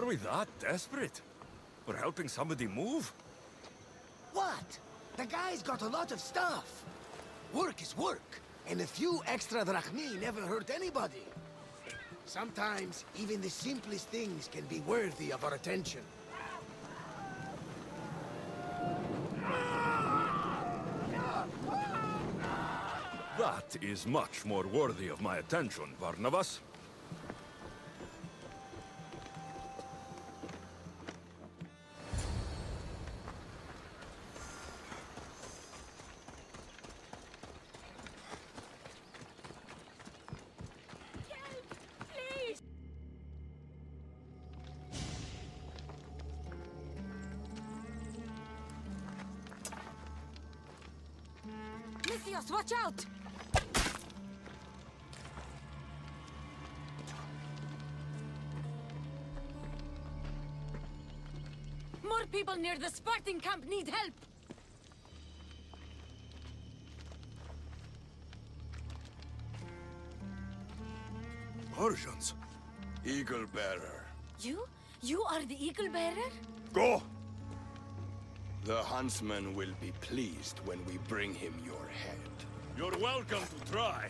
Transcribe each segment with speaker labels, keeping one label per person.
Speaker 1: we that desperate? We're helping somebody move?
Speaker 2: What? The guy's got a lot of stuff. Work is work, and a few extra drachmi never hurt anybody. Sometimes, even the simplest things can be worthy of our attention.
Speaker 1: That is much more worthy of my attention, Barnabas.
Speaker 3: Lysios, watch out! More people near the Spartan camp need help!
Speaker 1: Persians? Eagle Bearer.
Speaker 3: You? You are the Eagle Bearer?
Speaker 1: Go!
Speaker 4: The huntsman will be pleased when we bring him your head.
Speaker 1: You're welcome to try.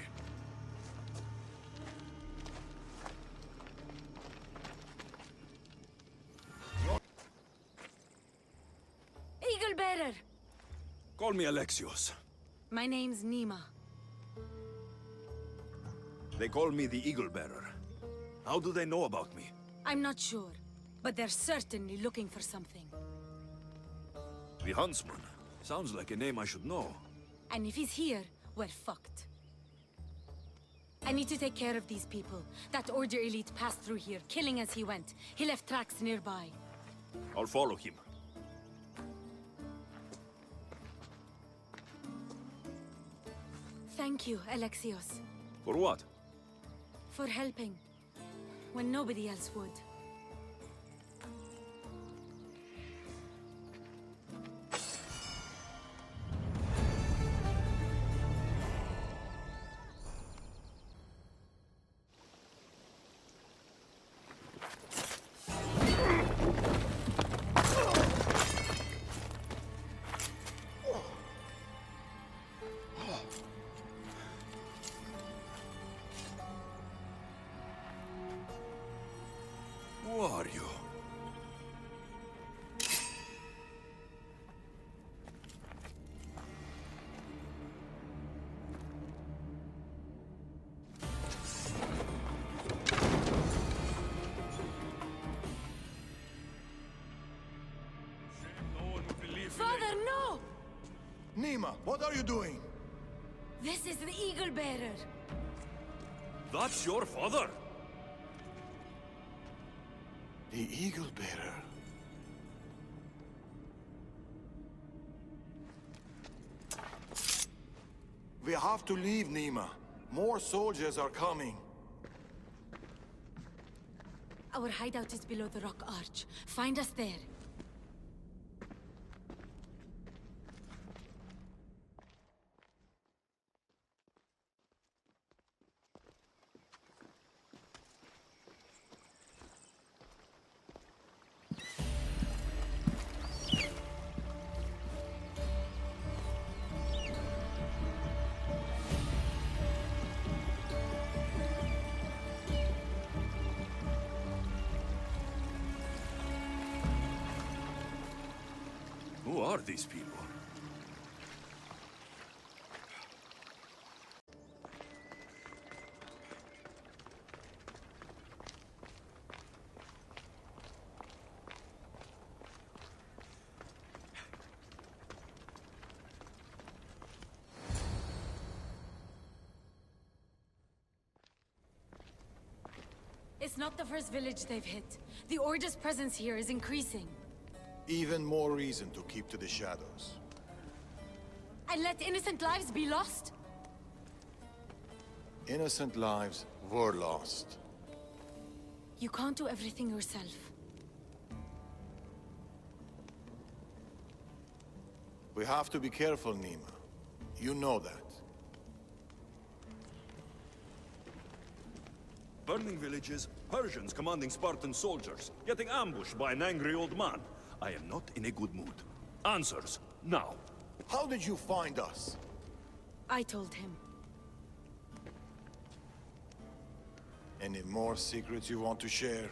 Speaker 3: Eagle Bearer!
Speaker 1: Call me Alexios.
Speaker 3: My name's Nima.
Speaker 1: They call me the Eagle Bearer. How do they know about me?
Speaker 3: I'm not sure, but they're certainly looking for something.
Speaker 1: The Huntsman. Sounds like a name I should know.
Speaker 3: And if he's here, we're fucked. I need to take care of these people. That Order elite passed through here, killing as he went. He left tracks nearby.
Speaker 1: I'll follow him.
Speaker 3: Thank you, Alexios.
Speaker 1: For what?
Speaker 3: For helping. When nobody else would.
Speaker 1: Who are you? No one would believe
Speaker 3: Father, no!
Speaker 5: Nima, what are you doing?
Speaker 3: This is the Eagle Bearer.
Speaker 1: That's your father?
Speaker 5: The Eagle Bearer. We have to leave, Nima. More soldiers are coming.
Speaker 3: Our hideout is below the rock arch. Find us there.
Speaker 1: Who are these people?
Speaker 3: It's not the first village they've hit. The Order's presence here is increasing.
Speaker 5: Even more reason to keep to the shadows.
Speaker 3: And let innocent lives be lost?
Speaker 5: Innocent lives were lost.
Speaker 3: You can't do everything yourself.
Speaker 5: We have to be careful, Nima. You know that.
Speaker 1: Burning villages, Persians commanding Spartan soldiers, getting ambushed by an angry old man. I am not in a good mood. Answers, now.
Speaker 5: How did you find us?
Speaker 3: I told him.
Speaker 5: Any more secrets you want to share?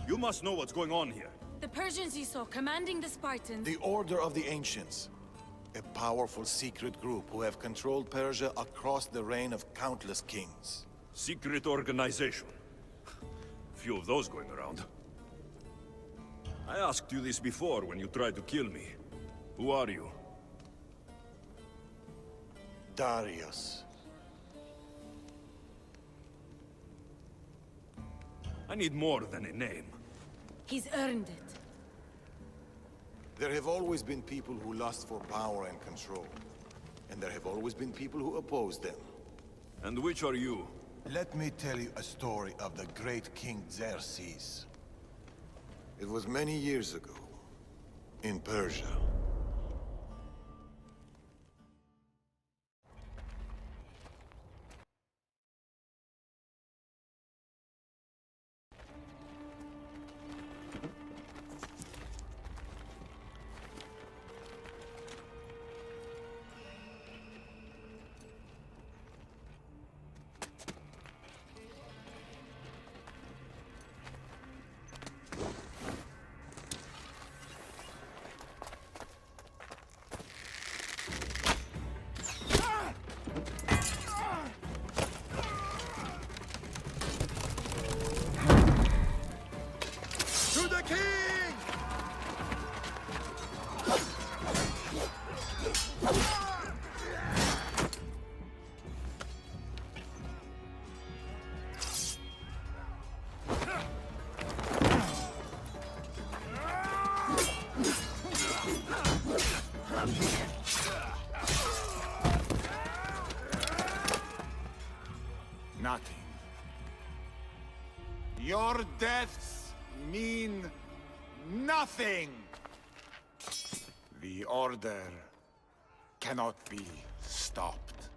Speaker 1: You must know what's going on here.
Speaker 3: The Persians you saw commanding the Spartans...
Speaker 5: The Order of the Ancients. A powerful secret group who have controlled Persia across the reign of countless kings.
Speaker 1: Secret organization. Few of those going around. I asked you this before when you tried to kill me. Who are you?
Speaker 5: Darius.
Speaker 1: I need more than a name.
Speaker 3: He's earned it.
Speaker 5: There have always been people who lust for power and control. And there have always been people who oppose them.
Speaker 1: And which are you?
Speaker 5: Let me tell you a story of the great King Xerxes. It was many years ago, in Persia.
Speaker 2: To the king!
Speaker 5: Nothing. Your deaths mean nothing! The Order cannot be stopped.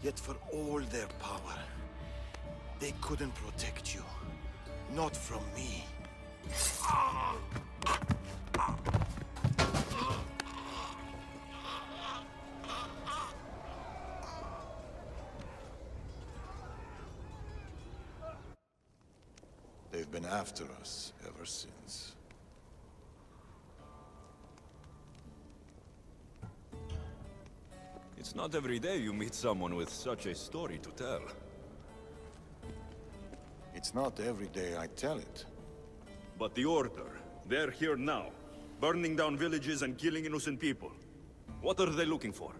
Speaker 5: Yet for all their power, they couldn't protect you. Not from me. They've been after us ever since.
Speaker 1: It's not every day you meet someone with such a story to tell.
Speaker 5: It's not every day I tell it.
Speaker 1: But the Order, they're here now, burning down villages and killing innocent people. What are they looking for?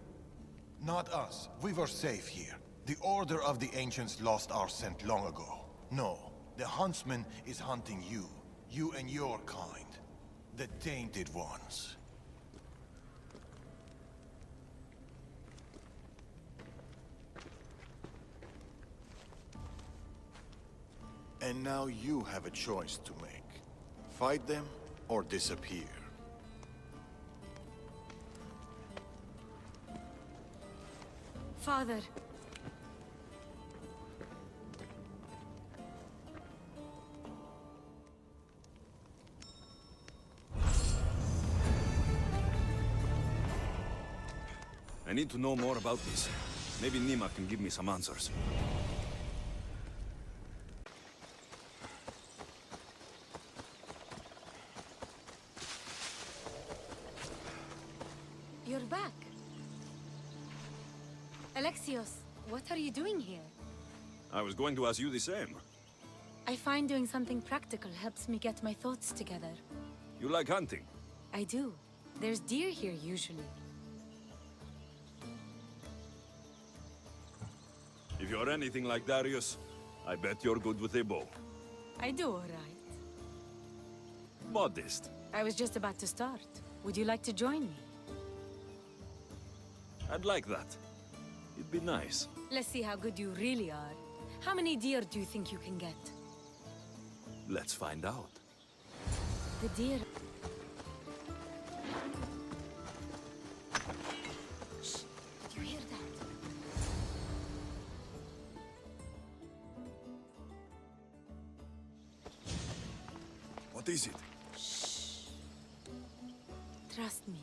Speaker 5: Not us. We were safe here. The Order of the Ancients lost our scent long ago. No, the Huntsman is hunting you. You and your kind. The Tainted Ones. And now you have a choice to make. Fight them or disappear.
Speaker 3: Father.
Speaker 1: I need to know more about this. Maybe Nima can give me some answers.
Speaker 3: You're back. Alexios, what are you doing here?
Speaker 1: I was going to ask you the same.
Speaker 3: I find doing something practical helps me get my thoughts together.
Speaker 1: You like hunting?
Speaker 3: I do. There's deer here usually.
Speaker 1: If you're anything like Darius, I bet you're good with a bow.
Speaker 3: I do all right.
Speaker 1: Modest.
Speaker 3: I was just about to start. Would you like to join me?
Speaker 1: I'd like that. It'd be nice.
Speaker 3: Let's see how good you really are. How many deer do you think you can get?
Speaker 1: Let's find out.
Speaker 3: The deer... Shh! Did you hear that?
Speaker 1: What is it?
Speaker 3: Trust me.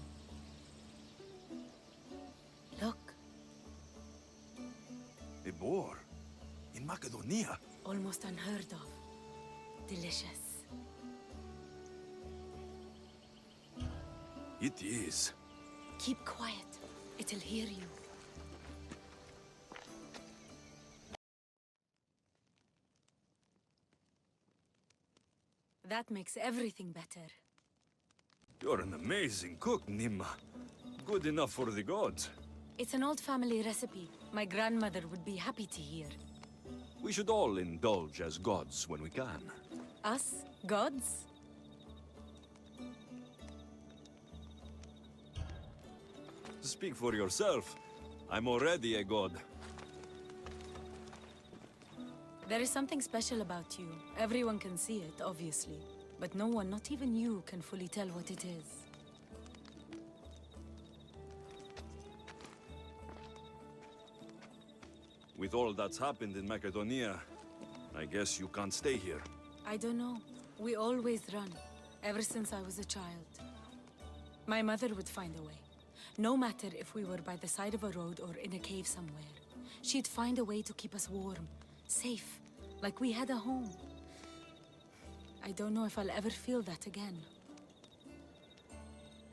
Speaker 3: Look,
Speaker 1: A boar? In Macedonia?
Speaker 3: almost unheard of. Delicious.
Speaker 1: It is.
Speaker 3: Keep quiet. It'll hear you. That makes everything better.
Speaker 1: You're an amazing cook, Nimma. Good enough for the gods.
Speaker 3: It's an old family recipe. My grandmother would be happy to hear.
Speaker 1: We should all indulge as gods when we can.
Speaker 3: Us? Gods?
Speaker 1: Speak for yourself. I'm already a god.
Speaker 3: There is something special about you. Everyone can see it, obviously. But no one, not even you, can fully tell what it is.
Speaker 1: With all that's happened in Macedonia, I guess you can't stay here.
Speaker 3: I don't know. We always run, ever since I was a child. My mother would find a way. No matter if we were by the side of a road or in a cave somewhere. She'd find a way to keep us warm, safe, like we had a home. I don't know if I'll ever feel that again.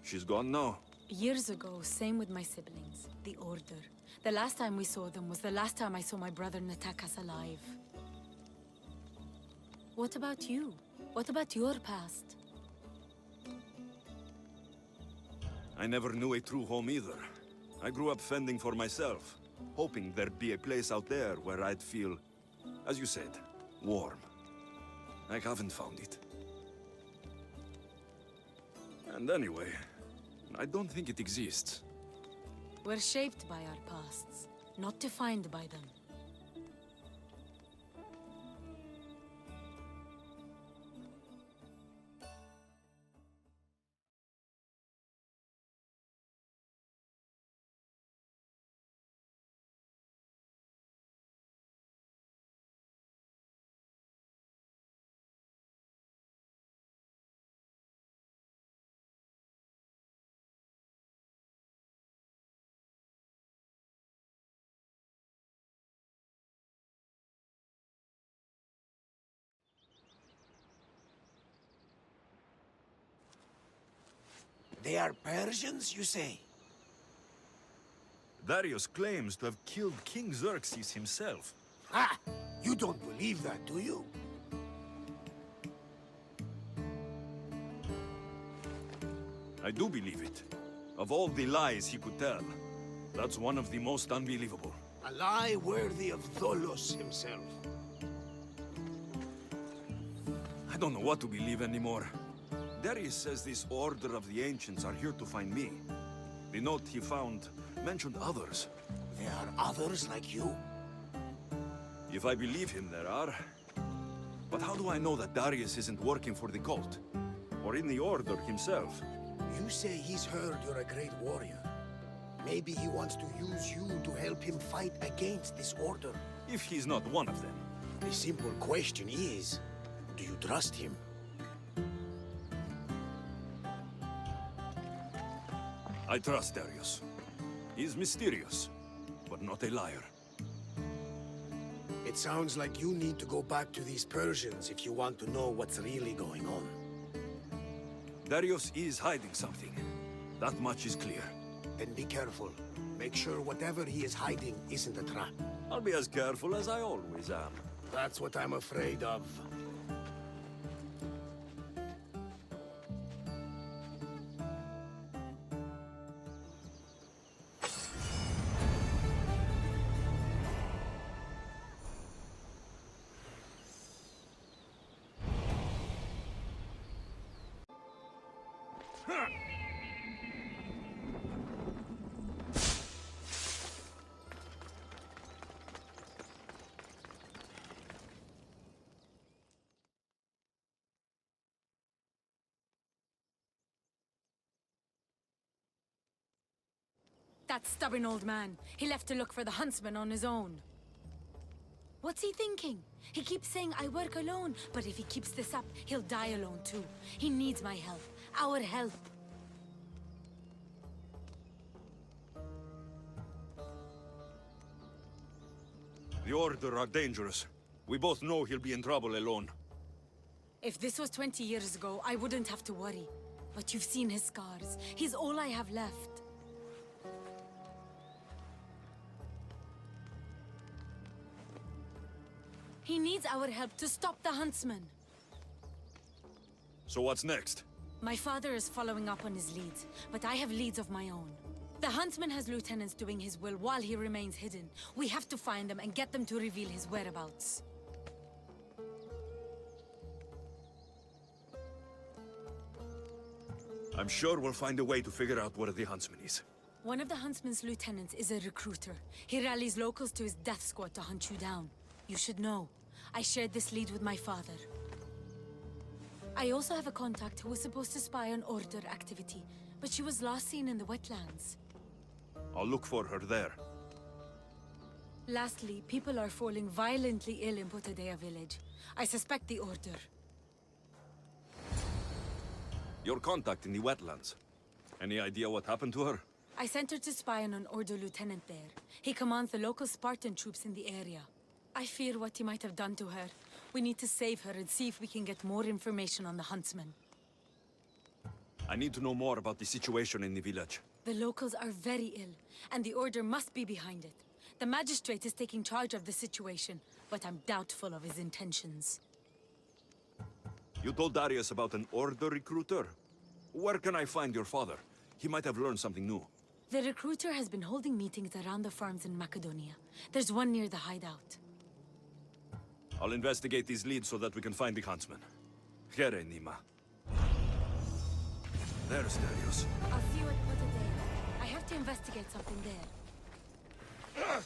Speaker 1: She's gone now.
Speaker 3: Years ago, same with my siblings, the Order. The last time we saw them was the last time I saw my brother Natakas alive. What about you? What about your past?
Speaker 1: I never knew a true home either. I grew up fending for myself, hoping there'd be a place out there where I'd feel, as you said, warm. I haven't found it. And anyway, I don't think it exists.
Speaker 3: We're shaped by our pasts, not defined by them.
Speaker 2: They are Persians, you say?
Speaker 1: Darius claims to have killed King Xerxes himself.
Speaker 2: Ah! You don't believe that, do you?
Speaker 1: I do believe it. Of all the lies he could tell, that's one of the most unbelievable.
Speaker 2: A lie worthy of Tholos himself.
Speaker 1: I don't know what to believe anymore. Darius says this Order of the Ancients are here to find me. The note he found mentioned others.
Speaker 2: There are others like you.
Speaker 1: If I believe him, there are. But how do I know that Darius isn't working for the cult? Or in the Order himself?
Speaker 2: You say he's heard you're a great warrior. Maybe he wants to use you to help him fight against this order.
Speaker 1: If he's not one of them.
Speaker 2: The simple question is, do you trust him?
Speaker 1: I trust Darius. He's mysterious, but not a liar.
Speaker 2: It sounds like you need to go back to these Persians if you want to know what's really going on.
Speaker 1: Darius is hiding something. That much is clear.
Speaker 2: Then be careful. Make sure whatever he is hiding isn't a trap.
Speaker 1: I'll be as careful as I always am.
Speaker 2: That's what I'm afraid of.
Speaker 3: That stubborn old man. He left to look for the huntsman on his own. What's he thinking? He keeps saying I work alone, but if he keeps this up, he'll die alone too. He needs my help. Our help.
Speaker 1: The Order are dangerous. We both know he'll be in trouble alone.
Speaker 3: If this was 20 years ago, I wouldn't have to worry. But you've seen his scars. He's all I have left. He needs our help to stop the Huntsman.
Speaker 1: So what's next?
Speaker 3: My father is following up on his leads, but I have leads of my own. The Huntsman has lieutenants doing his will while he remains hidden. We have to find them and get them to reveal his whereabouts.
Speaker 1: I'm sure we'll find a way to figure out where the Huntsman is.
Speaker 3: One of the Huntsman's lieutenants is a recruiter. He rallies locals to his death squad to hunt you down. You should know. I shared this lead with my father. I also have a contact who was supposed to spy on Order activity, but she was last seen in the wetlands.
Speaker 1: I'll look for her there.
Speaker 3: Lastly, people are falling violently ill in Potadea village. I suspect the Order.
Speaker 1: Your contact in the wetlands. Any idea what happened to her?
Speaker 3: I sent her to spy on an Order lieutenant there. He commands the local Spartan troops in the area. I fear what he might have done to her. We need to save her and see if we can get more information on the Huntsman.
Speaker 1: I need to know more about the situation in the village.
Speaker 3: The locals are very ill, and the Order must be behind it. The magistrate is taking charge of the situation, but I'm doubtful of his intentions.
Speaker 1: You told Darius about an Order recruiter? Where can I find your father? He might have learned something new.
Speaker 3: The recruiter has been holding meetings around the farms in Macedonia. There's one near the hideout.
Speaker 1: I'll investigate these leads so that we can find the Huntsman. Here, Nima. There's Darius.
Speaker 3: I'll see you at Potadea. I have to investigate something there.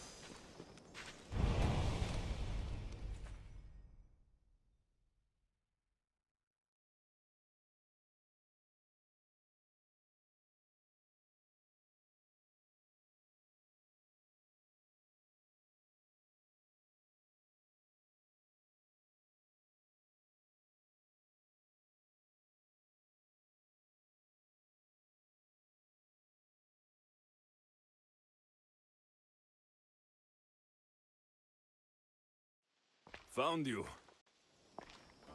Speaker 1: Found you.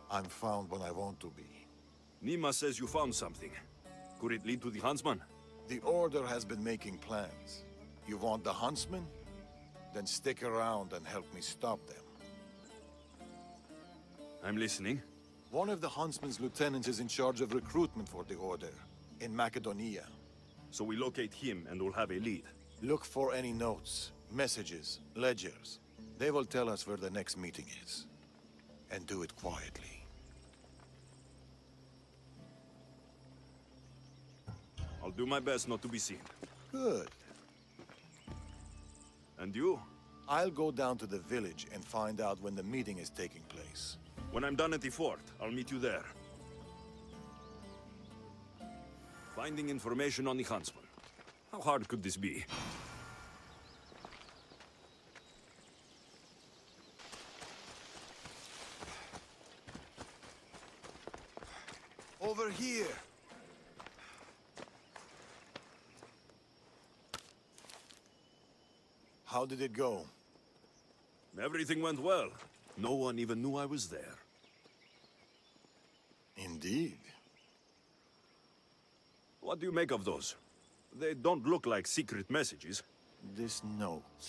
Speaker 5: I'm found when I want to be.
Speaker 1: Nima says you found something. Could it lead to the Huntsman?
Speaker 5: The Order has been making plans. You want the Huntsman? Then stick around and help me stop them.
Speaker 1: I'm listening.
Speaker 5: One of the Huntsman's lieutenants is in charge of recruitment for the Order, in Macedonia.
Speaker 1: So we locate him and we'll have a lead.
Speaker 5: Look for any notes, messages, ledgers. They will tell us where the next meeting is. And do it quietly.
Speaker 1: I'll do my best not to be seen.
Speaker 5: Good.
Speaker 1: And you?
Speaker 5: I'll go down to the village and find out when the meeting is taking place.
Speaker 1: When I'm done at the fort, I'll meet you there. Finding information on the Huntsman. How hard could this be?
Speaker 5: Over here! How did it go?
Speaker 1: Everything went well. No one even knew I was there.
Speaker 5: Indeed.
Speaker 1: What do you make of those? They don't look like secret messages.
Speaker 5: This note.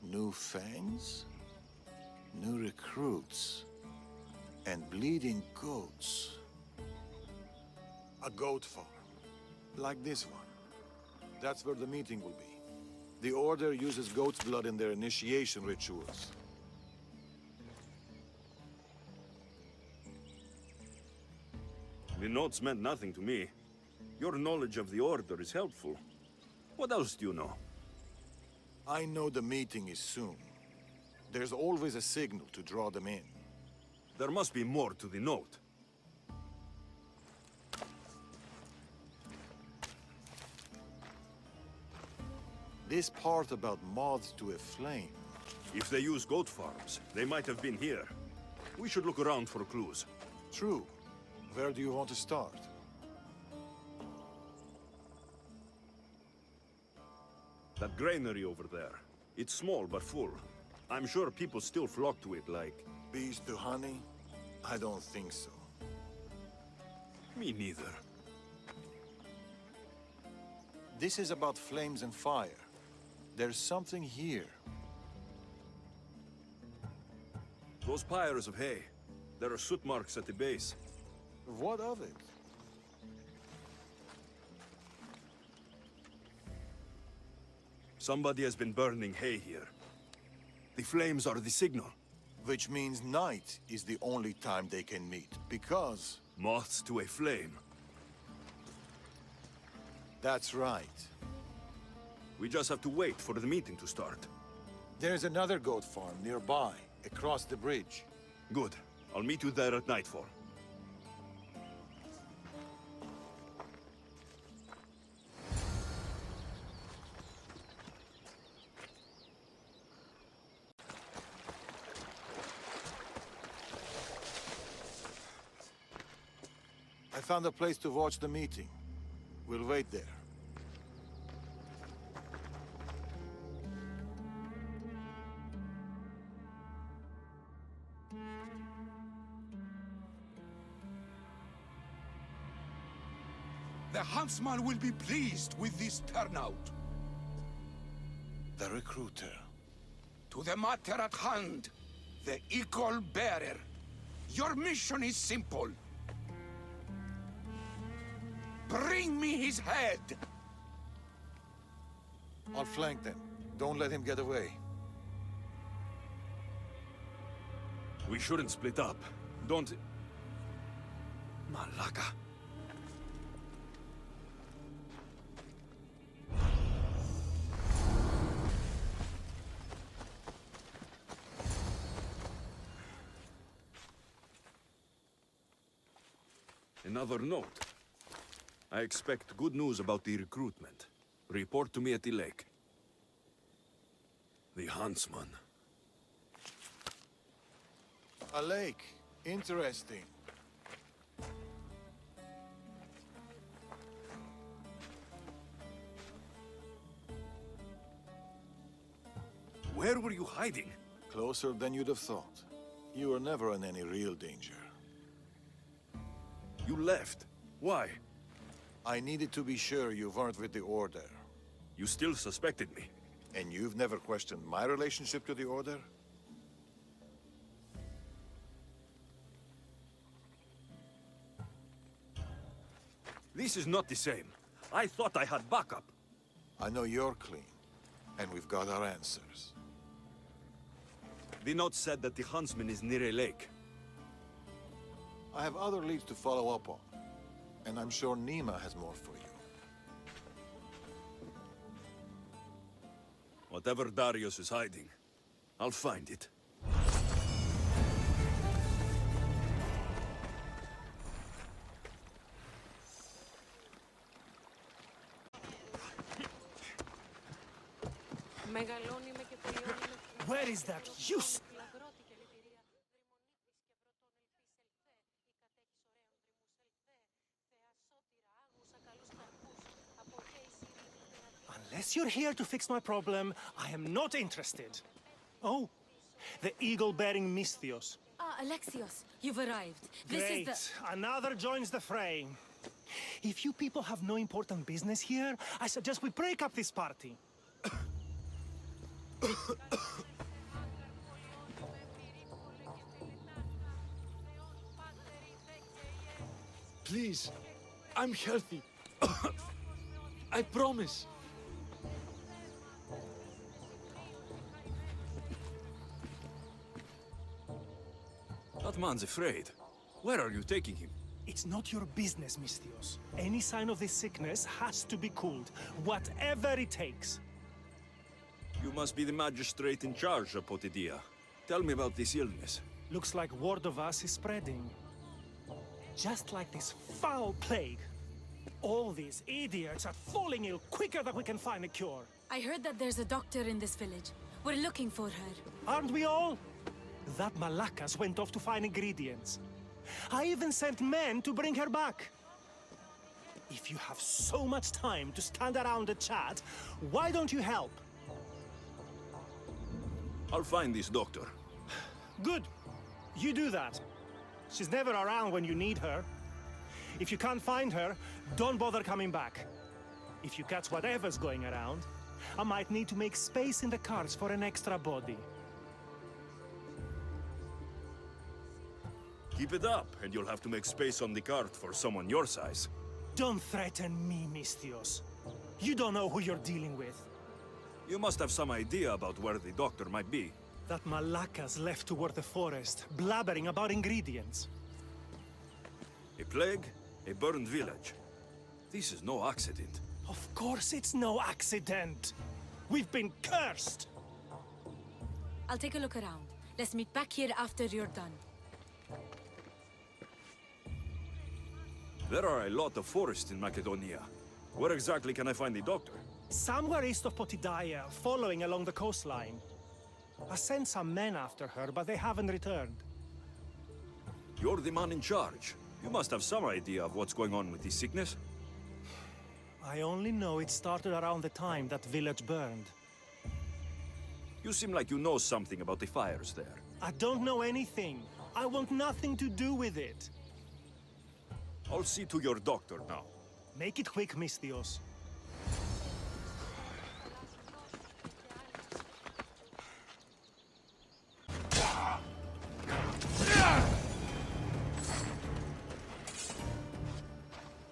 Speaker 5: New fangs? New recruits. And bleeding goats. A goat farm. Like this one. That's where the meeting will be. The Order uses goat's blood in their initiation rituals.
Speaker 1: The notes meant nothing to me. Your knowledge of the Order is helpful. What else do you know?
Speaker 5: I know the meeting is soon. There's always a signal to draw them in.
Speaker 1: There must be more to the note.
Speaker 5: This part about moths to a flame.
Speaker 1: If they use goat farms, they might have been here. We should look around for clues.
Speaker 5: True. Where do you want to start?
Speaker 1: That granary over there. It's small but full. I'm sure people still flock to it like...
Speaker 5: Bees to honey? I don't think so.
Speaker 1: Me neither.
Speaker 5: This is about flames and fire. There's something here.
Speaker 1: Those pyres of hay. There are soot marks at the base.
Speaker 5: What of it?
Speaker 1: Somebody has been burning hay here. The flames are the signal.
Speaker 5: Which means night is the only time they can meet, because...
Speaker 1: Moths to a flame.
Speaker 5: That's right.
Speaker 1: We just have to wait for the meeting to start.
Speaker 5: There's another goat farm nearby, across the bridge.
Speaker 1: Good. I'll meet you there at nightfall.
Speaker 5: I found a place to watch the meeting. We'll wait there.
Speaker 6: The huntsman will be pleased with this turnout.
Speaker 5: The recruiter.
Speaker 6: To the matter at hand, the eagle bearer. Your mission is simple. Bring me his head!
Speaker 5: I'll flank them. Don't let him get away.
Speaker 1: We shouldn't split up. Don't... Malaka. Another note. I expect good news about the recruitment. Report to me at the lake. The huntsman.
Speaker 5: A lake. Interesting.
Speaker 1: Where were you hiding?
Speaker 5: Closer than you'd have thought. You were never in any real danger.
Speaker 1: You left. Why?
Speaker 5: I needed to be sure you weren't with the Order.
Speaker 1: You still suspected me.
Speaker 5: And you've never questioned my relationship to the Order?
Speaker 1: This is not the same. I thought I had backup.
Speaker 5: I know you're clean, and we've got our answers.
Speaker 1: The note said that the huntsman is near a lake.
Speaker 5: I have other leads to follow up on, and I'm sure Nima has more for you.
Speaker 1: Whatever Darius is hiding, I'll find it.
Speaker 2: Where is that use?
Speaker 7: Unless you're here to fix my problem, I am not interested. Oh, the eagle-bearing Misthios.
Speaker 3: Ah, Alexios, you've arrived. This
Speaker 7: Great.
Speaker 3: is the...
Speaker 7: Another joins the fray. If you people have no important business here, I suggest we break up this party.
Speaker 8: Please, I'm healthy. I promise.
Speaker 1: That man's afraid. Where are you taking him?
Speaker 7: It's not your business, Misthios. Any sign of this sickness has to be cooled, whatever it takes.
Speaker 1: You must be the magistrate in charge, Apotidia. Tell me about this illness.
Speaker 7: Looks like word of us is spreading. Just like this foul plague. All these idiots are falling ill quicker than we can find a cure.
Speaker 3: I heard that there's a doctor in this village. We're looking for her.
Speaker 7: Aren't we all? That Malakas went off to find ingredients. I even sent men to bring her back. If you have so much time to stand around and chat, why don't you help?
Speaker 1: I'll find this doctor.
Speaker 7: Good. You do that. She's never around when you need her. If you can't find her, don't bother coming back. If you catch whatever's going around, I might need to make space in the carts for an extra body.
Speaker 1: Keep it up, and you'll have to make space on the cart for someone your size.
Speaker 7: Don't threaten me, Mistios. You don't know who you're dealing with.
Speaker 1: You must have some idea about where the doctor might be.
Speaker 7: That Malakas left toward the forest, blabbering about ingredients.
Speaker 1: A plague, a burned village. This is no accident.
Speaker 7: Of course it's no accident. We've been cursed.
Speaker 3: I'll take a look around. Let's meet back here after you're done.
Speaker 1: There are a lot of forests in Macedonia. Where exactly can I find the doctor?
Speaker 7: Somewhere east of Potidaya, following along the coastline. I sent some men after her, but they haven't returned.
Speaker 1: You're the man in charge. You must have some idea of what's going on with this sickness.
Speaker 7: I only know it started around the time that village burned.
Speaker 1: You seem like you know something about the fires there.
Speaker 7: I don't know anything. I want nothing to do with it.
Speaker 1: I'll see to your doctor now.
Speaker 7: Make it quick, Mistios.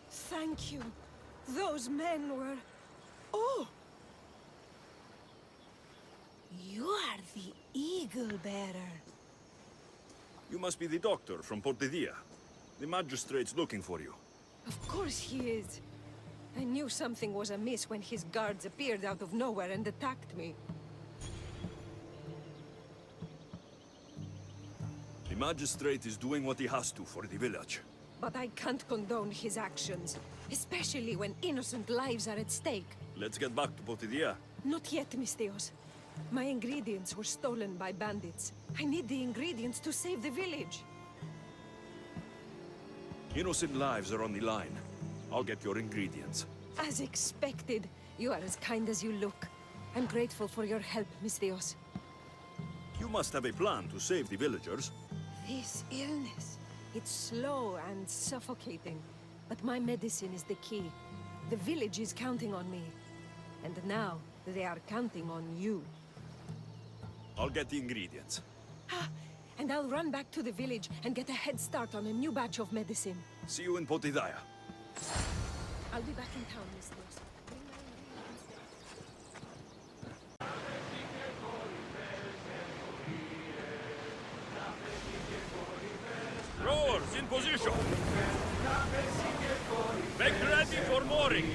Speaker 9: Thank you. Those men were... Oh! You are the Eagle Bearer.
Speaker 1: You must be the doctor from Portidia. The magistrate's looking for you.
Speaker 9: Of course he is. I knew something was amiss when his guards appeared out of nowhere and attacked me.
Speaker 1: The magistrate is doing what he has to for the village.
Speaker 9: But I can't condone his actions, especially when innocent lives are at stake.
Speaker 1: Let's get back to Potidea.
Speaker 9: Not yet, Mistios. My ingredients were stolen by bandits. I need the ingredients to save the village.
Speaker 1: Innocent lives are on the line. I'll get your ingredients.
Speaker 9: As expected. You are as kind as you look. I'm grateful for your help, Mistios.
Speaker 1: You must have a plan to save the villagers.
Speaker 9: This illness, it's slow and suffocating. But my medicine is the key. The village is counting on me. And now, they are counting on you.
Speaker 1: I'll get the ingredients.
Speaker 9: And I'll run back to the village and get a head start on a new batch of medicine.
Speaker 1: See you in Potidaya.
Speaker 9: I'll be back in town, Mistios.
Speaker 1: Rowers in position! Make ready for mooring!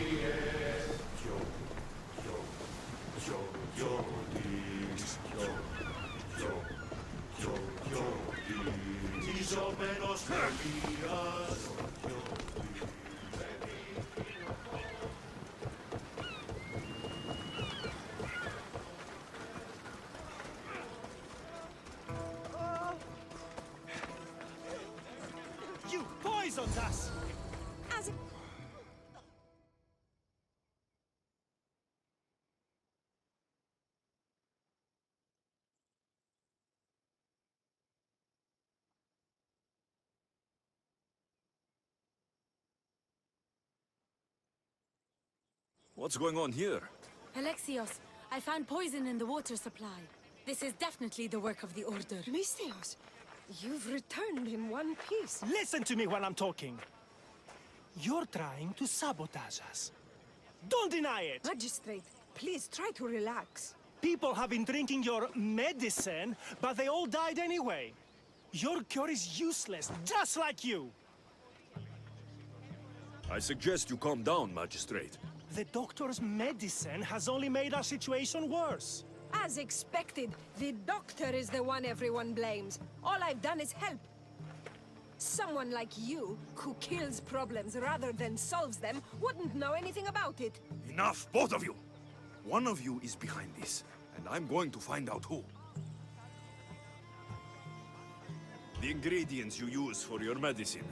Speaker 7: You poisoned us!
Speaker 9: As it...
Speaker 1: What's going on here?
Speaker 3: Alexios, I found poison in the water supply. This is definitely the work of the Order.
Speaker 9: Mistios, you've returned in one piece.
Speaker 7: Listen to me when I'm talking. You're trying to sabotage us. Don't deny it!
Speaker 9: Magistrate, please try to relax.
Speaker 7: People have been drinking your medicine, but they all died anyway. Your cure is useless, just like you.
Speaker 1: I suggest you calm down, Magistrate.
Speaker 7: The doctor's medicine has only made our situation worse.
Speaker 9: As expected, the doctor is the one everyone blames. All I've done is help. Someone like you, who kills problems rather than solves them, wouldn't know anything about it.
Speaker 1: Enough, both of you! One of you is behind this, and I'm going to find out who. The ingredients you use for your medicine.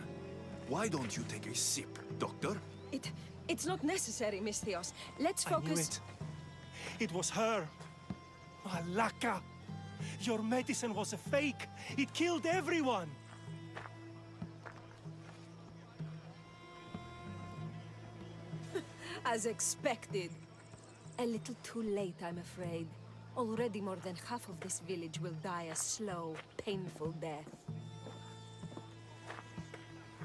Speaker 1: Why don't you take a sip, Doctor?
Speaker 9: It's not necessary, Misthios. Let's
Speaker 7: I knew
Speaker 9: focus...
Speaker 7: it. It was her. Malaka! Your medicine was a fake. It killed everyone.
Speaker 9: As expected. A little too late, I'm afraid. Already more than half of this village will die a slow, painful death.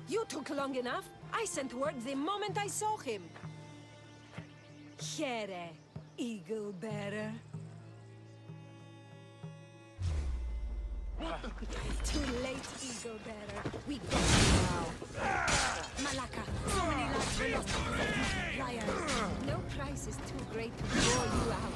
Speaker 9: You took long enough. I sent word the moment I saw him. Here, Eagle Bearer. Too late, Eagle Bearer. We got you now.
Speaker 3: Malaka, so many lives were lost. Liars.
Speaker 9: No price is too great to draw you out.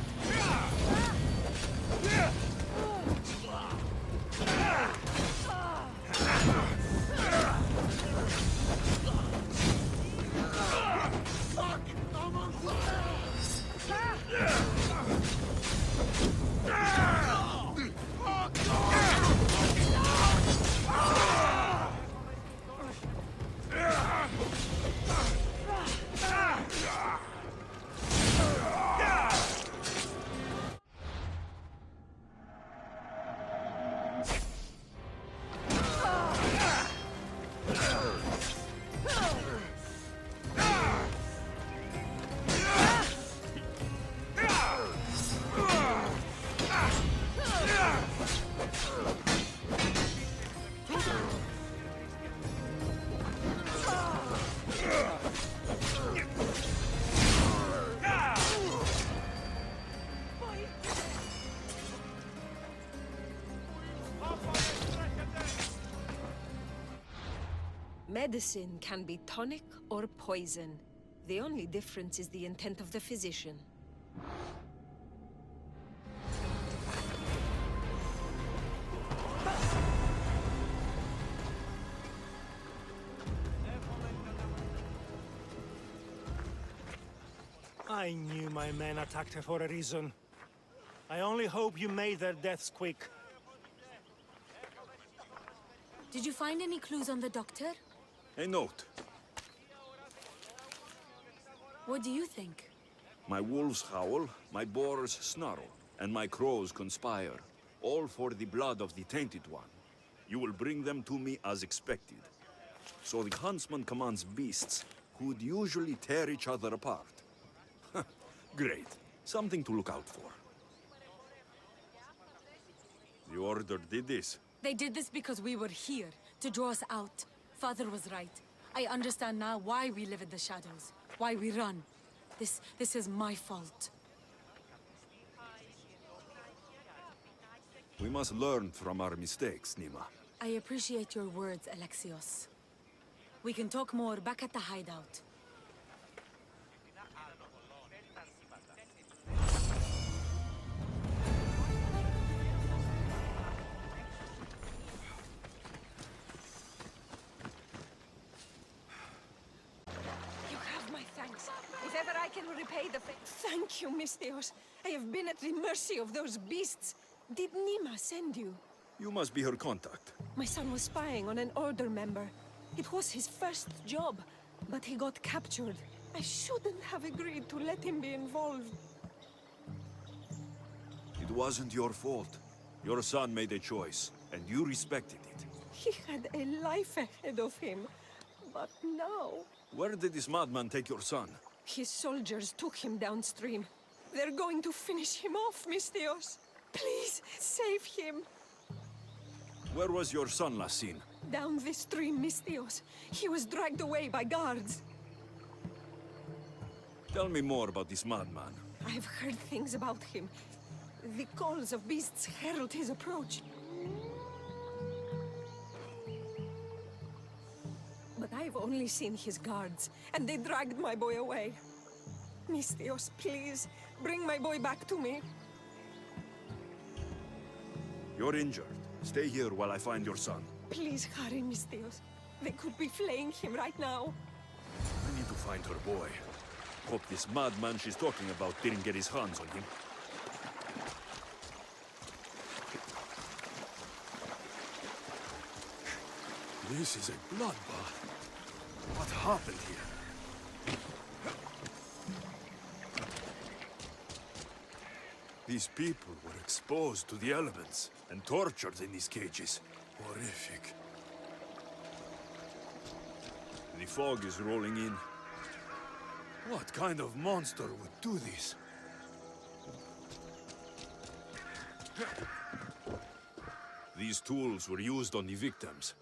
Speaker 9: Medicine can be tonic or poison. The only difference is the intent of the physician.
Speaker 7: I knew my men attacked her for a reason. I only hope you made their deaths quick.
Speaker 3: Did you find any clues on the doctor?
Speaker 1: A note.
Speaker 3: What do you think?
Speaker 1: My wolves howl, my boars snarl, and my crows conspire. All for the blood of the Tainted One. You will bring them to me as expected. So the huntsman commands beasts, who'd usually tear each other apart. Great. Something to look out for. The Order did this.
Speaker 3: They did this because we were here, to draw us out. Father was right. I understand now why we live in the shadows, why we run. This is my fault.
Speaker 1: We must learn from our mistakes, Nima.
Speaker 3: I appreciate your words, Alexios. We can talk more back at the hideout.
Speaker 9: You have my thanks. If ever I can repay the favor... Thank you, Misthios. I have been at the mercy of those beasts. Did Nima send you?
Speaker 1: You must be her contact.
Speaker 9: My son was spying on an Order member. It was his first job, but he got captured. I shouldn't have agreed to let him be involved.
Speaker 1: It wasn't your fault. Your son made a choice, and you respected it.
Speaker 9: He had a life ahead of him. But now...
Speaker 1: Where did this madman take your son?
Speaker 9: His soldiers took him downstream. They're going to finish him off, Misthios. Please, save him.
Speaker 1: Where was your son last seen?
Speaker 9: Down this stream, Misthios. He was dragged away by guards.
Speaker 1: Tell me more about this madman.
Speaker 9: I've heard things about him. The calls of beasts herald his approach. But I've only seen his guards, and they dragged my boy away. Misthios, please, bring my boy back to me.
Speaker 1: You're injured. Stay here while I find your son.
Speaker 9: Please hurry, Misthios. They could be flaying him right now.
Speaker 1: I need to find her boy. Hope this madman she's talking about didn't get his hands on him. This is a bloodbath. What happened here? These people were exposed to the elements and tortured in these cages. Horrific. The fog is rolling in. What kind of monster would do this? These tools were used on the victims.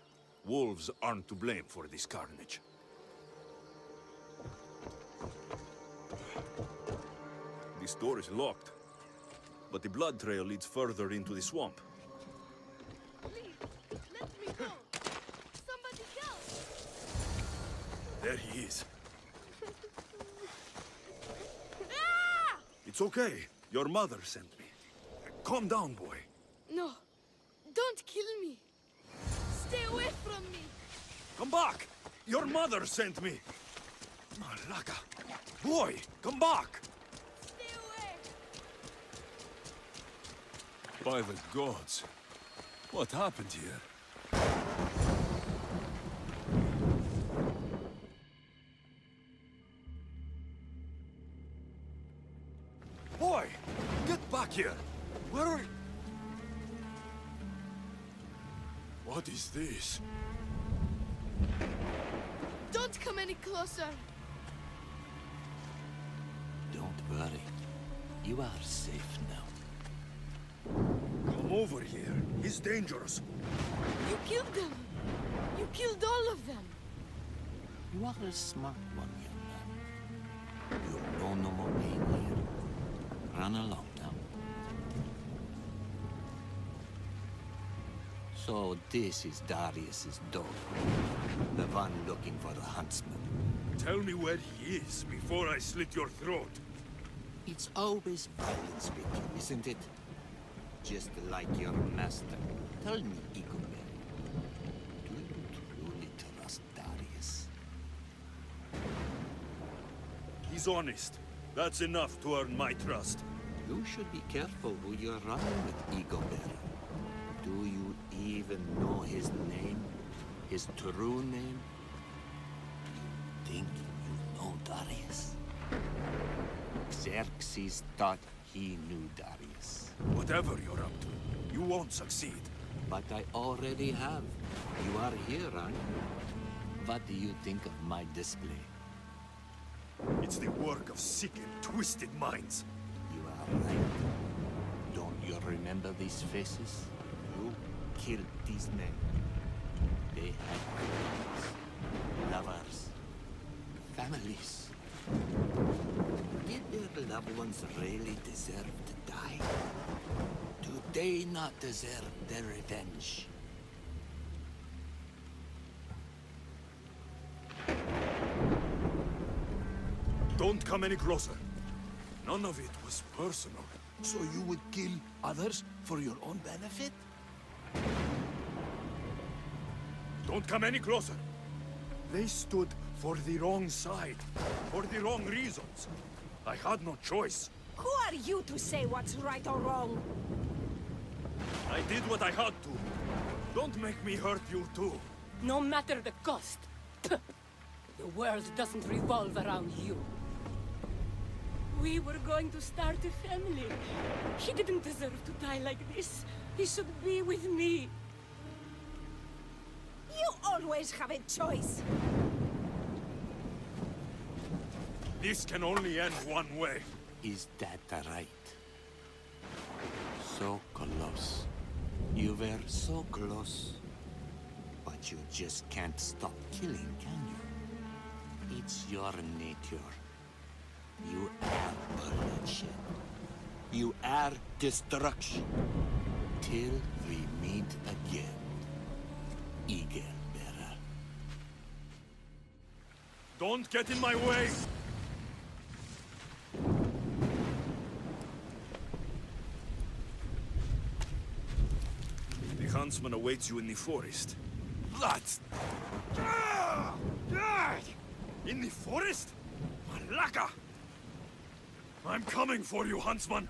Speaker 1: Wolves aren't to blame for this carnage. This door is locked, but the blood trail leads further into the swamp.
Speaker 10: Please, let me go. Somebody help.
Speaker 1: There he is.
Speaker 10: Ah!
Speaker 1: It's okay. Your mother sent me. Calm down, boy.
Speaker 10: No, don't kill me. Stay away from me.
Speaker 1: Come back! Your mother sent me! Malaka! Boy, come back!
Speaker 10: Stay away.
Speaker 1: By the gods. What happened here? Boy! Get back here! Where are you? What is this?
Speaker 10: Don't come any closer.
Speaker 11: Don't worry. You are safe now.
Speaker 1: Come over here. He's dangerous.
Speaker 10: You killed them. You killed all of them.
Speaker 11: You are a smart one, young man. You'll know no more pain here. Run along now. So this is Darius's dog. The one looking for the huntsman.
Speaker 1: Tell me where he is before I slit your throat.
Speaker 11: It's always violence with you, isn't it? Just like your master. Tell me, Igor, do you truly trust Darius?
Speaker 1: He's honest. That's enough to earn my trust.
Speaker 11: You should be careful who you're running with, Igor. Do you even know his name? His true name? You think you know Darius? Xerxes thought he knew Darius.
Speaker 1: Whatever you're up to, you won't succeed.
Speaker 11: But I already have. You are here, aren't you? What do you think of my display?
Speaker 1: It's the work of sick and twisted minds.
Speaker 11: You are right. Don't you remember these faces? You killed these men. They had friends, lovers, families. Did their loved ones really deserve to die? Do they not deserve their revenge?
Speaker 1: Don't come any closer. None of it was personal.
Speaker 2: So you would kill others for your own benefit?
Speaker 1: Don't come any closer. They stood for the wrong side, for the wrong reasons. I had no choice.
Speaker 9: Who are you to say what's right or wrong?
Speaker 1: I did what I had to. Don't make me hurt you too.
Speaker 3: No matter the cost. The world doesn't revolve around you. We were going to start a family. He didn't deserve to die like this. He should be with me.
Speaker 9: You always have a choice.
Speaker 1: This can only end one way.
Speaker 11: Is that right? So close. You were so close. But you just can't stop killing, can you? It's your nature. You are bloodshed. You are destruction. Till we meet again, Eagle Bearer.
Speaker 1: Don't get in my way! The huntsman awaits you in the forest. That's... In the forest? Malaka! I'm coming for you, huntsman!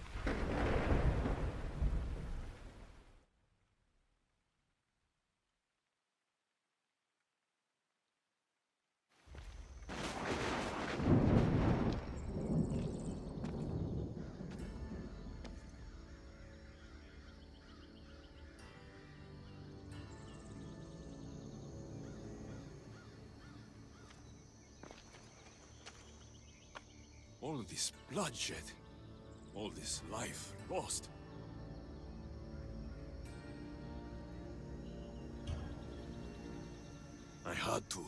Speaker 1: All this bloodshed, all this life lost. I had to.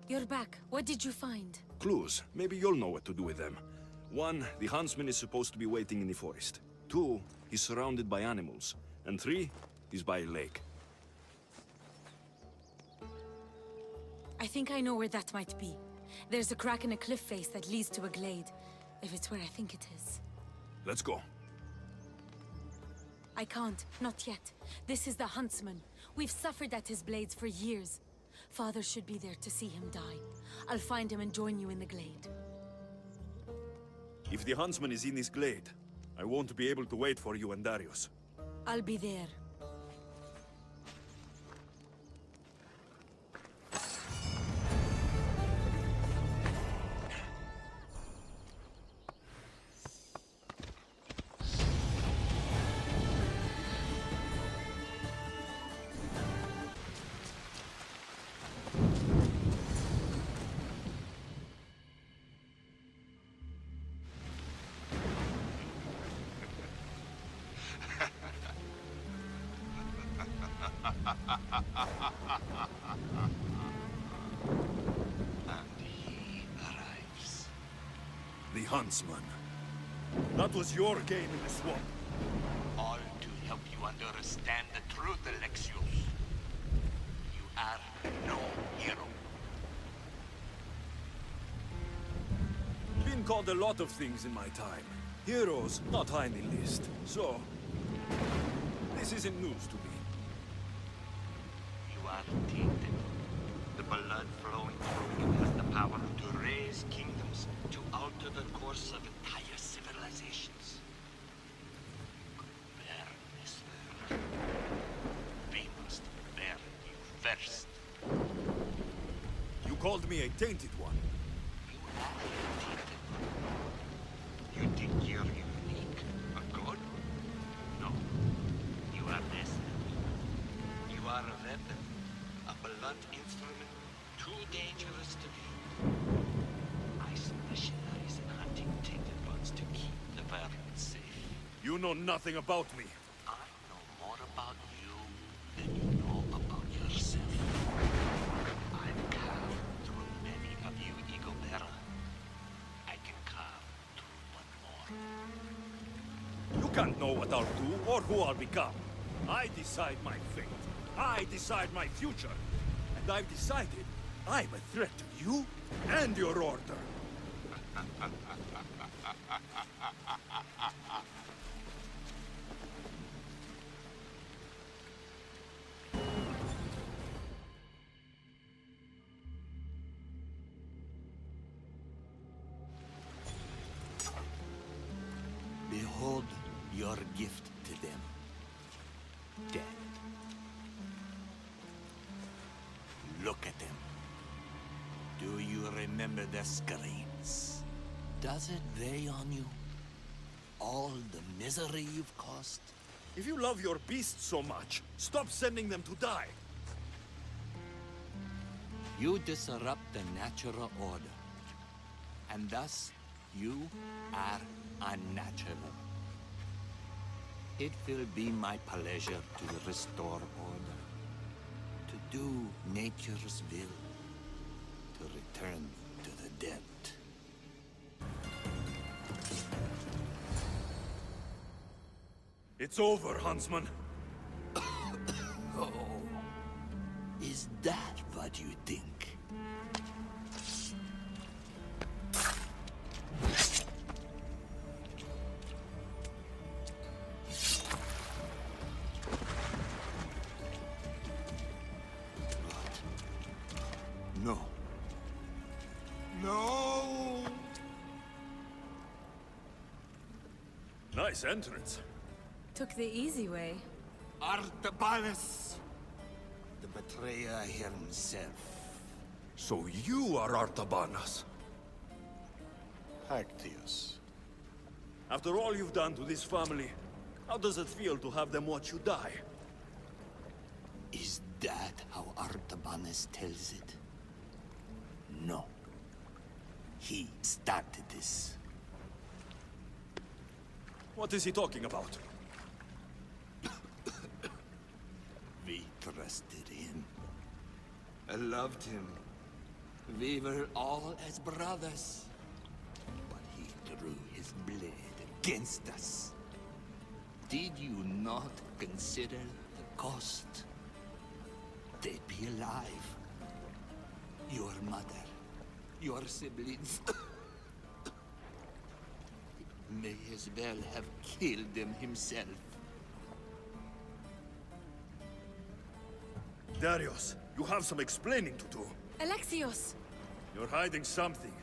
Speaker 3: You're back. What did you find?
Speaker 1: Clues. Maybe you'll know what to do with them. 1, the huntsman is supposed to be waiting in the forest. 2, he's surrounded by animals. And 3, he's by a lake.
Speaker 3: I think I know where that might be. There's a crack in a cliff face that leads to a glade. If it's where I think it is.
Speaker 1: Let's go.
Speaker 3: I can't. Not yet. This is the huntsman. We've suffered at his blades for years. Father should be there to see him die. I'll find him and join you in the glade.
Speaker 1: If the huntsman is in this glade, I won't be able to wait for you and Darius.
Speaker 3: I'll be there.
Speaker 1: The huntsman. That was your game in the swamp.
Speaker 11: All to help you understand the truth, Alexios. You are no hero.
Speaker 1: Been called a lot of things in my time. Heroes, not high in the list. So, this isn't news to me.
Speaker 11: You are tainted. The blood flowing through you has the power to raise kingdoms, to alter the course of entire civilizations. Burn this world. We must burn you first.
Speaker 1: You called me a tainted one.
Speaker 11: You are a tainted one. You think you're unique or good? No. You are destined. You are a weapon, a blunt instrument, too dangerous to be. I specialize in hunting tainted ones to keep the world safe.
Speaker 1: You know nothing about me.
Speaker 11: I know more about you than you know about yourself. I've carved through many of you, Ego Bearer. I can carve through one more.
Speaker 1: You can't know what I'll do or who I'll become. I decide my fate. I decide my future. And I've decided I'm a threat to you and your order.
Speaker 11: Behold your gift to them. Death. Look at them. Do you remember their screams? Does it weigh on you? All the misery you've caused?
Speaker 1: If you love your beasts so much, stop sending them to die.
Speaker 11: You disrupt the natural order. And thus, you are unnatural. It will be my pleasure to restore order, to do nature's will, to return to the dead.
Speaker 1: It's over, Huntsman.
Speaker 11: Oh, is that what you think? No. No!
Speaker 1: Nice entrance.
Speaker 3: Took the easy way.
Speaker 11: Artabanus! The betrayer himself.
Speaker 1: So you are Artabanas.
Speaker 5: Actius.
Speaker 1: After all you've done to this family, how does it feel to have them watch you die?
Speaker 11: Is that how Artabanus tells it? No. He started this.
Speaker 1: What is he talking about?
Speaker 11: We trusted him. I loved him. We were all as brothers. But he drew his blade against us. Did you not consider the cost? They'd be alive. Your mother, your siblings. May as well have killed them himself.
Speaker 1: Darius, you have some explaining to do.
Speaker 3: Alexios!
Speaker 1: You're hiding something.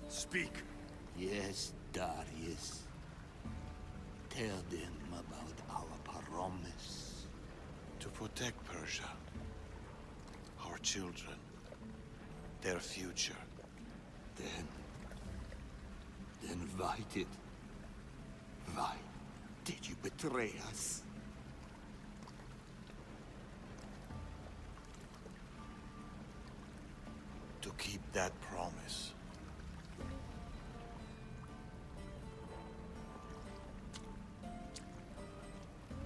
Speaker 1: Speak.
Speaker 11: Yes, Darius. Tell them about our promise.
Speaker 5: To protect Persia. Our children. Their future.
Speaker 11: Then why did you betray us?
Speaker 5: To keep that promise.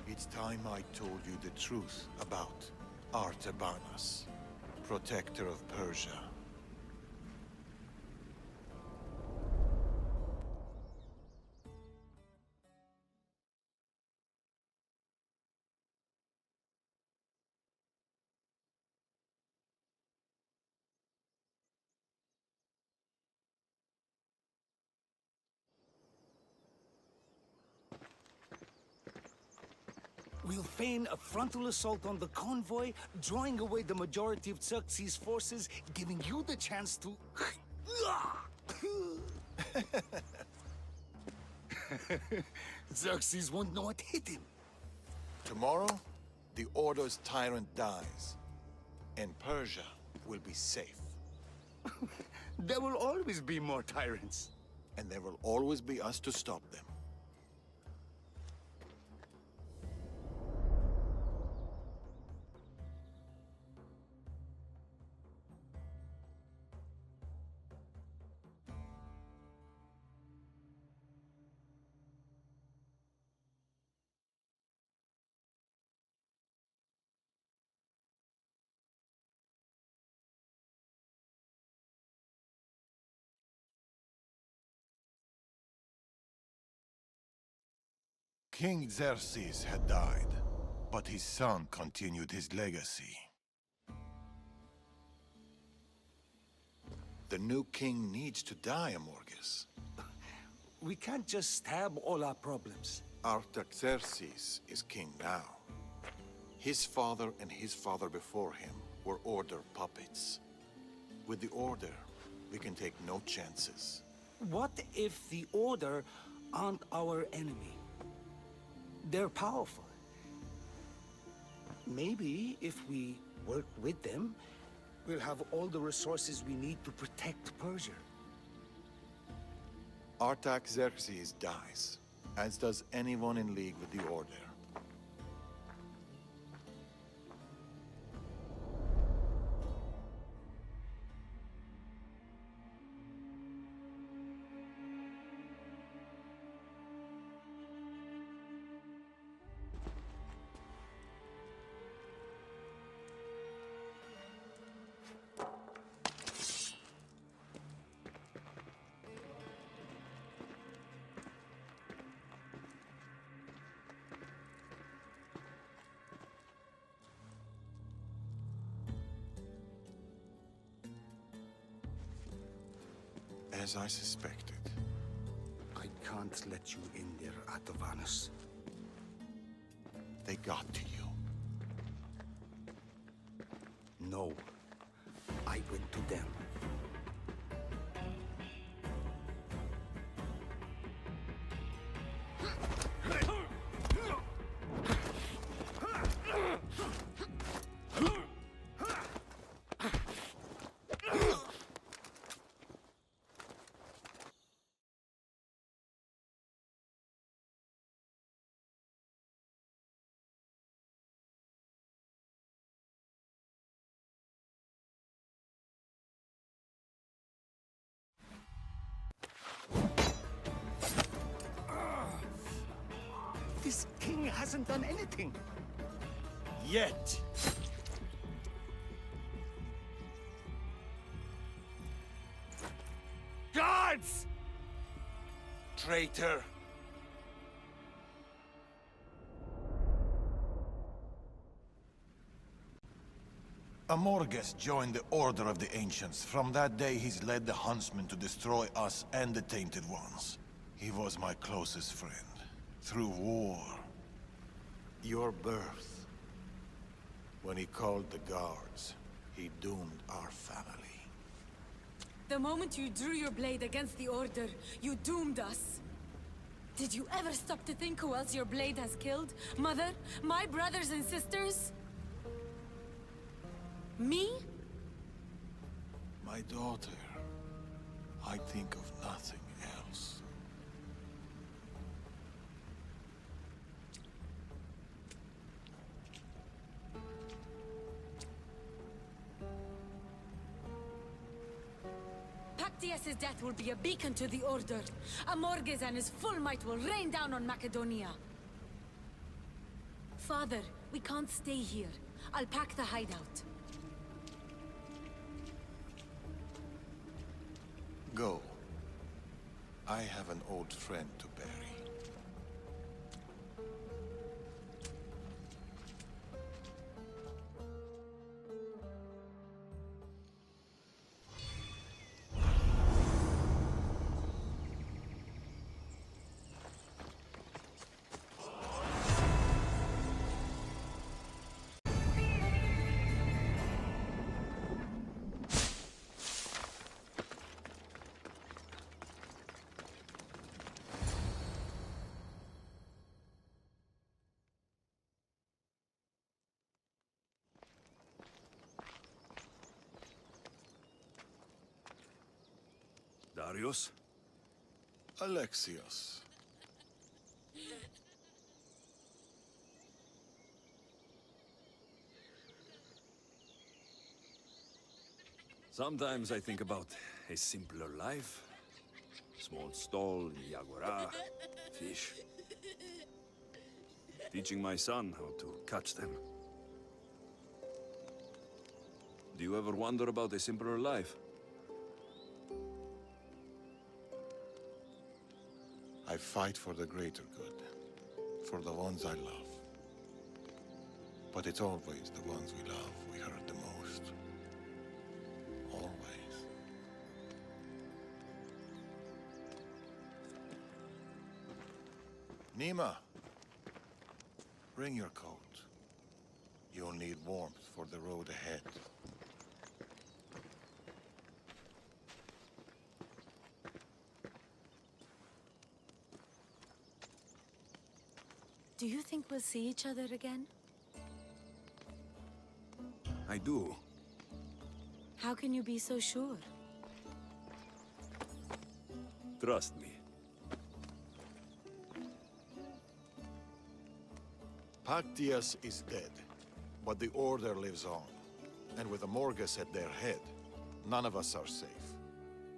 Speaker 5: It's time I told you the truth about Artabanas, protector of Persia.
Speaker 12: We'll feign a frontal assault on the convoy, drawing away the majority of Xerxes' forces, giving you the chance to... Xerxes won't know what hit him.
Speaker 5: Tomorrow, the Order's tyrant dies, and Persia will be safe.
Speaker 12: There will always be more tyrants.
Speaker 5: And there will always be us to stop them. King Xerxes had died, but his son continued his legacy. The new king needs to die, Amorges.
Speaker 12: We can't just stab all our problems.
Speaker 5: Artaxerxes is king now. His father and his father before him were Order puppets. With the Order, we can take no chances.
Speaker 12: What if the Order aren't our enemy? They're powerful. Maybe if we work with them, we'll have all the resources we need to protect Persia.
Speaker 5: Artaxerxes dies, as does anyone in league with the Order. As I suspected.
Speaker 12: I can't let you in there, Atovanus.
Speaker 5: They got to you.
Speaker 12: No. I went to them. This king hasn't done anything.
Speaker 11: Yet.
Speaker 12: Guards!
Speaker 11: Traitor!
Speaker 5: Amorges joined the Order of the Ancients. From that day, he's led the Huntsmen to destroy us and the Tainted Ones. He was my closest friend. Through war. Your birth. When he called the guards, he doomed our family.
Speaker 3: The moment you drew your blade against the Order, you doomed us. Did you ever stop to think who else your blade has killed? Mother? My brothers and sisters? Me?
Speaker 5: My daughter. I think of nothing else.
Speaker 3: Pactius' death will be a beacon to the Order. Amorges and his full might will rain down on Macedonia. Father, we can't stay here. I'll pack the hideout.
Speaker 5: Go. I have an old friend to bury.
Speaker 1: Darius?
Speaker 5: Alexios.
Speaker 1: Sometimes I think about a simpler life. Small stall in the Agora, fish. Teaching my son how to catch them. Do you ever wonder about a simpler life?
Speaker 5: I fight for the greater good. For the ones I love. But it's always the ones we love we hurt the most. Always. Nima. Bring your coat. You'll need warmth for the road ahead.
Speaker 3: Do you think we'll see each other again?
Speaker 1: I do.
Speaker 3: How can you be so sure?
Speaker 1: Trust me.
Speaker 5: Pactius is dead, but the Order lives on. And with Amorges at their head, none of us are safe.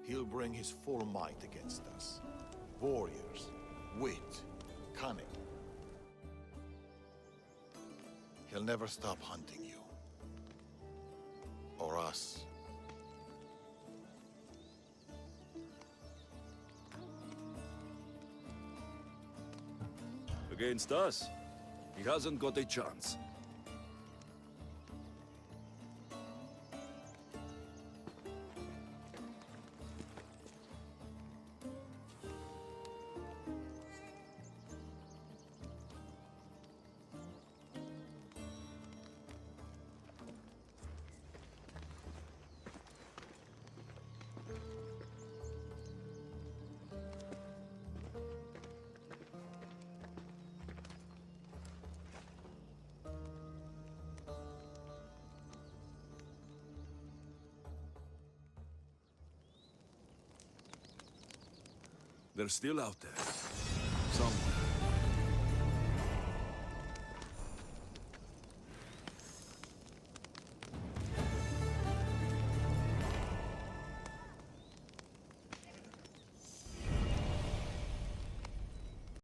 Speaker 5: He'll bring his full might against us. Warriors, wit, cunning. He'll never stop hunting you. Or us.
Speaker 1: Against us, he hasn't got a chance. They're still out there. Somewhere.